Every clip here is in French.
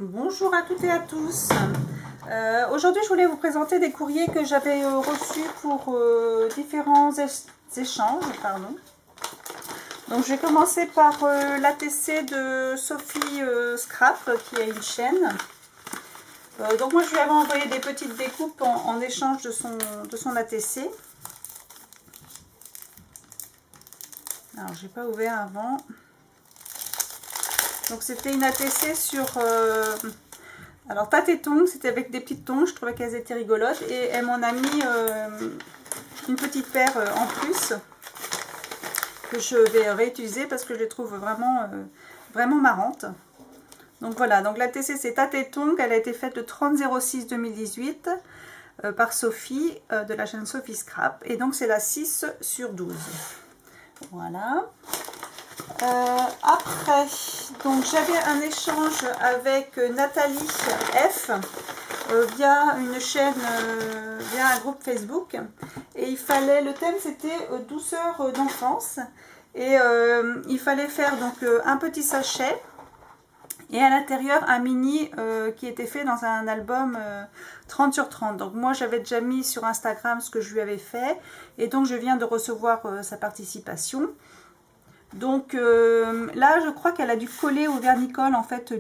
Bonjour à toutes et à tous. Aujourd'hui, je voulais vous présenter des courriers que j'avais reçus pour différents échanges. Pardon. Donc, je vais commencer par l'ATC de Sophie Scrap, qui a une chaîne. Donc, moi, je lui avais envoyé des petites découpes en échange de son ATC. Alors, je n'ai pas ouvert avant. Donc, c'était une ATC sur... alors, pâte et tongs, c'était avec des petites tongs, je trouvais qu'elles étaient rigolotes. Et elle m'en a mis une petite paire en plus, que je vais réutiliser parce que je les trouve vraiment marrantes. Donc voilà, donc l'ATC c'est Tate et Tongs, elle a été faite le 30/06/2018 par Sophie de la chaîne Sophie Scrap. Et donc c'est la 6/12. Voilà. Après, donc j'avais un échange avec Nathalie F via une chaîne, via un groupe Facebook, et le thème c'était douceur d'enfance, et il fallait faire donc un petit sachet et à l'intérieur un mini qui était fait dans un album 30/30. Donc moi j'avais déjà mis sur Instagram ce que je lui avais fait, et donc je viens de recevoir sa participation. Donc là, je crois qu'elle a dû coller au vernicole en fait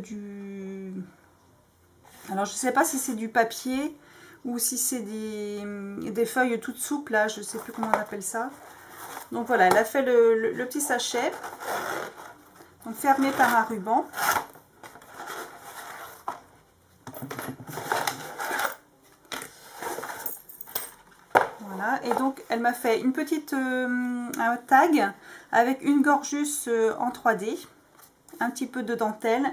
alors je ne sais pas si c'est du papier ou si c'est des feuilles toutes souples là, je ne sais plus comment on appelle ça. Donc voilà, elle a fait le petit sachet, donc fermé par un ruban. Voilà, et donc elle m'a fait une petite un tag avec une gorgeuse en 3D, un petit peu de dentelle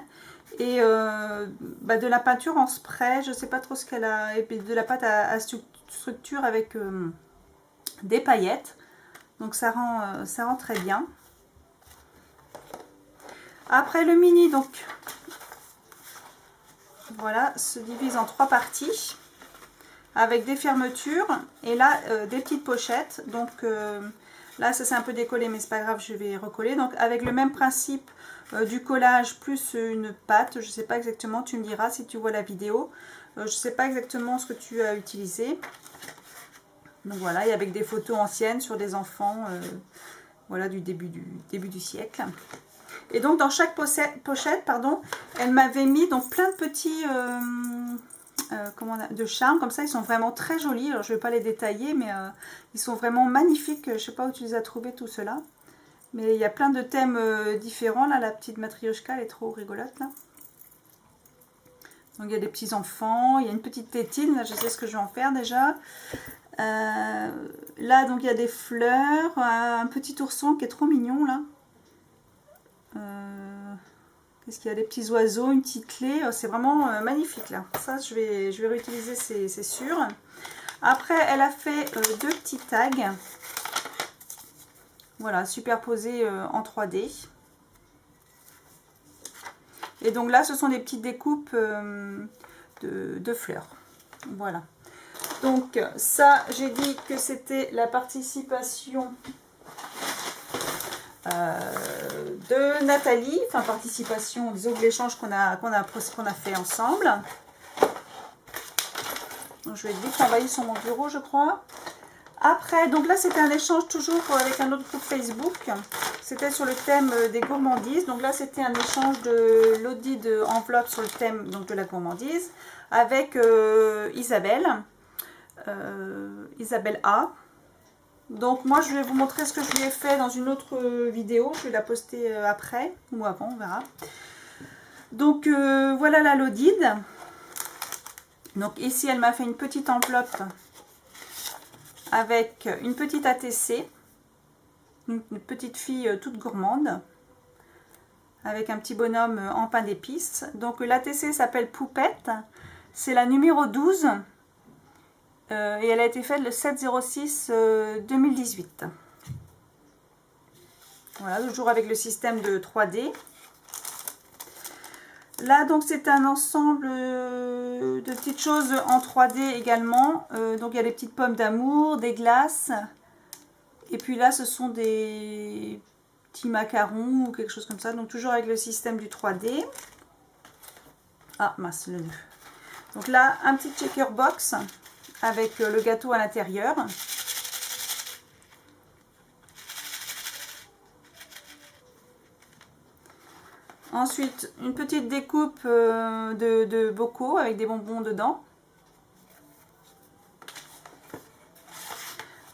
et de la peinture en spray, je sais pas trop ce qu'elle a, et puis de la pâte à structure avec des paillettes, donc ça rend très bien. Après le mini, donc voilà, se divise en 3 parties avec des fermetures et là des petites pochettes. Donc là ça s'est un peu décollé, mais c'est pas grave, je vais recoller. Donc avec le même principe du collage plus une pâte, je sais pas exactement, tu me diras si tu vois la vidéo. Je sais pas exactement ce que tu as utilisé. Donc voilà, et avec des photos anciennes sur des enfants voilà, du début du siècle. Et donc dans chaque pochette, pardon, elle m'avait mis donc plein de petits de charmes, comme ça ils sont vraiment très jolis. Alors je vais pas les détailler, mais ils sont vraiment magnifiques. Je sais pas où tu les as trouvés tout cela, mais il y a plein de thèmes différents. Là la petite matrioshka, elle est trop rigolote là. Donc il y a des petits enfants, il y a une petite tétine, là je sais ce que je vais en faire déjà. Là donc il y a des fleurs, un petit ourson qui est trop mignon là. Qu'est-ce qu'il y a, des petits oiseaux, une petite clé, c'est vraiment magnifique là. Ça je vais réutiliser, c'est sûr. Après elle a fait 2 petits tags, voilà, superposés en 3D. Et donc là ce sont des petites découpes de fleurs, voilà. Donc ça, j'ai dit que c'était la participation de Nathalie, enfin participation, disons que l'échange qu'on a fait ensemble. Donc, je vais vite envoyer sur mon bureau, je crois. Après, donc là c'était un échange toujours avec un autre groupe Facebook. C'était sur le thème des gourmandises. Donc là c'était un échange de l'audit de enveloppe sur le thème donc de la gourmandise avec Isabelle. Isabelle A. Donc moi je vais vous montrer ce que je lui ai fait dans une autre vidéo. Je vais la poster après ou avant, on verra. Donc voilà la Lodide. Donc ici elle m'a fait une petite enveloppe avec une petite ATC, une petite fille toute gourmande, avec un petit bonhomme en pain d'épices. Donc l'ATC s'appelle Poupette, c'est la numéro 12 et elle a été faite le 7/06/2018. Voilà, toujours avec le système de 3D. Là donc c'est un ensemble de petites choses en 3D également. Donc il y a des petites pommes d'amour, des glaces. Et puis là ce sont des petits macarons ou quelque chose comme ça. Donc toujours avec le système du 3D. Ah mince, le nœud. Donc là, un petit checker box avec le gâteau à l'intérieur. Ensuite, une petite découpe de bocaux avec des bonbons dedans.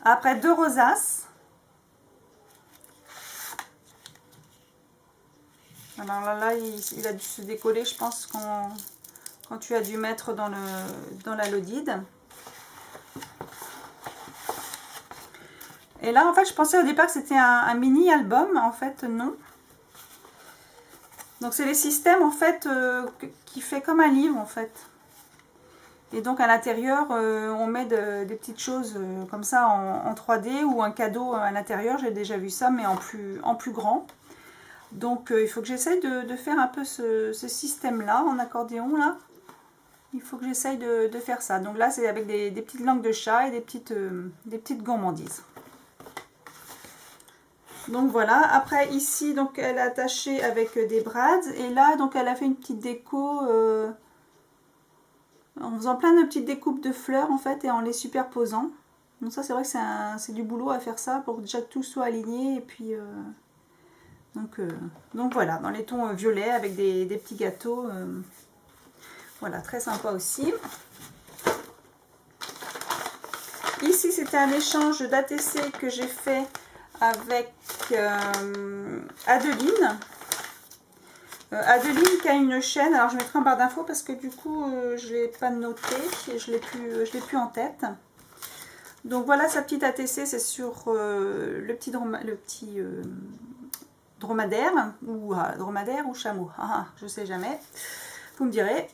Après, 2 rosaces. Alors là, il a dû se décoller, je pense, quand tu as dû mettre dans la lodide. Et là, en fait, je pensais au départ que c'était un mini-album. En fait, non. Donc, c'est les systèmes, en fait, qui fait comme un livre, en fait. Et donc, à l'intérieur, on met des petites choses comme ça en 3D ou un cadeau à l'intérieur. J'ai déjà vu ça, mais en plus grand. Donc, il faut que j'essaye de faire un peu ce système-là, en accordéon, là. Il faut que j'essaye de faire ça. Donc là, c'est avec des petites langues de chat et des petites gourmandises. Donc voilà. Après, ici, donc elle a attaché avec des brads. Et là, donc elle a fait une petite déco en faisant plein de petites découpes de fleurs, en fait, et en les superposant. Donc ça, c'est vrai que c'est du boulot à faire ça pour que déjà tout soit aligné. Et puis... Donc voilà, dans les tons violets avec des petits gâteaux. Voilà, très sympa aussi. Ici, c'était un échange d'ATC que j'ai fait avec Adeline. Adeline qui a une chaîne. Alors, je mettrai en barre d'infos parce que du coup, je ne l'ai pas noté et je ne l'ai plus en tête. Donc voilà, sa petite ATC, c'est sur le petit dromadaire ou chameau, je sais jamais, vous me direz.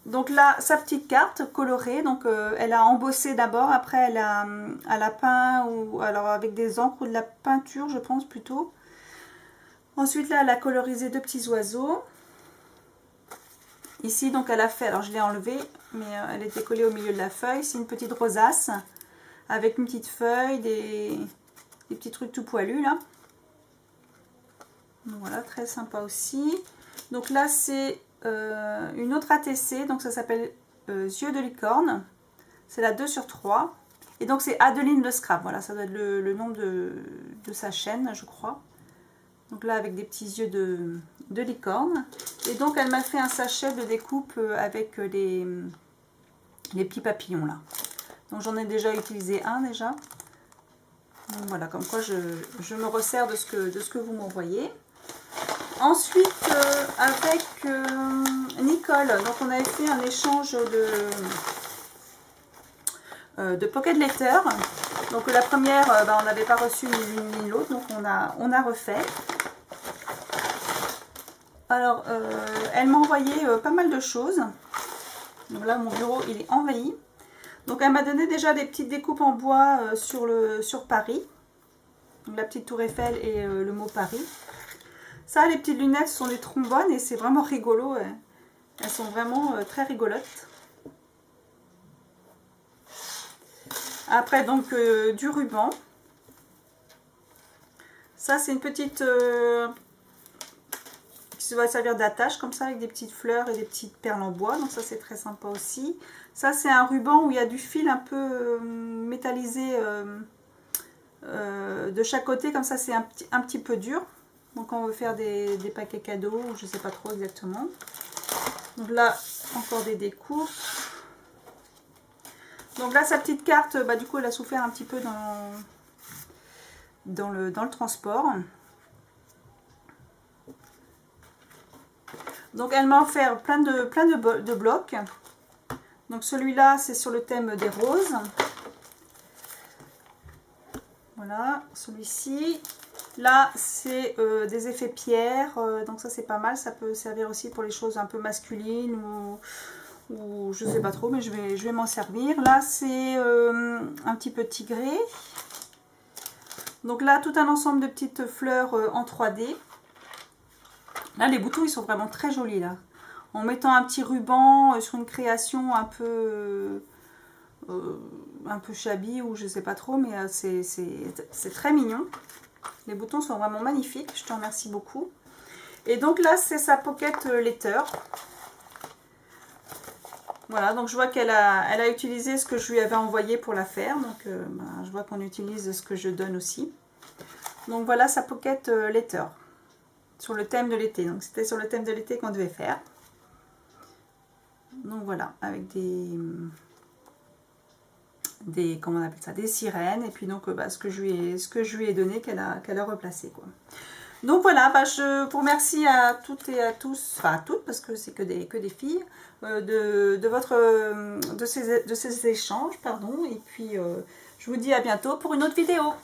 Donc là, sa petite carte colorée, donc elle a embossé d'abord, après elle a peint, ou alors avec des encres ou de la peinture, je pense plutôt. Ensuite là, elle a colorisé 2 petits oiseaux. Ici, donc elle a fait, alors je l'ai enlevée, mais elle était collée au milieu de la feuille, c'est une petite rosace, avec une petite feuille, des petits trucs tout poilus là. Donc voilà, très sympa aussi. Donc là, c'est une autre ATC, donc ça s'appelle Yeux de licorne. C'est la 2/3. Et donc c'est Adeline Le Scrap. Voilà, ça doit être le nom de sa chaîne, je crois. Donc là, avec des petits yeux de licorne. Et donc, elle m'a fait un sachet de découpe avec les petits papillons là. Donc j'en ai déjà utilisé un déjà. Donc voilà, comme quoi je me resserre de ce que vous m'envoyez. Ensuite, avec Nicole, donc on avait fait un échange de Pocket Letter. Donc la première, on n'avait pas reçu ni l'une ni l'autre, donc on a refait. Alors, elle m'a envoyé pas mal de choses. Donc là, mon bureau, il est envahi. Donc elle m'a donné déjà des petites découpes en bois sur Paris. Donc la petite tour Eiffel et le mot Paris. Ça, les petites lunettes sont des trombones et c'est vraiment rigolo. Elles sont vraiment très rigolotes. Après, donc, du ruban. Ça, c'est une petite... qui va servir d'attache, comme ça, avec des petites fleurs et des petites perles en bois. Donc ça, c'est très sympa aussi. Ça, c'est un ruban où il y a du fil un peu métallisé de chaque côté. Comme ça, c'est un petit peu dur. Donc on veut faire des paquets cadeaux, je ne sais pas trop exactement. Donc là, encore des découpes. Donc là, sa petite carte, du coup, elle a souffert un petit peu dans le transport. Donc elle m'a offert plein de blocs. Donc celui-là, c'est sur le thème des roses. Voilà, celui-ci. Là, c'est des effets pierre, donc ça c'est pas mal, ça peut servir aussi pour les choses un peu masculines ou je sais pas trop, mais je vais m'en servir. Là, c'est un petit peu tigré. Donc là, tout un ensemble de petites fleurs en 3D. Là, les boutons, ils sont vraiment très jolis là. En mettant un petit ruban sur une création un peu shabby ou je sais pas trop, mais c'est très mignon. Les boutons sont vraiment magnifiques, je te remercie beaucoup. Et donc là, c'est sa Pocket Letter. Voilà, donc je vois qu'elle a utilisé ce que je lui avais envoyé pour la faire. Donc je vois qu'on utilise ce que je donne aussi. Donc voilà sa pocket letter sur le thème de l'été. Donc c'était sur le thème de l'été qu'on devait faire. Donc voilà, avec comment on appelle ça, des sirènes. Et puis donc ce que je lui ai donné qu'elle a replacé, quoi. Donc voilà, je vous remercie à toutes et à tous, enfin à toutes parce que c'est que des filles, de ces échanges, pardon. Et puis je vous dis à bientôt pour une autre vidéo.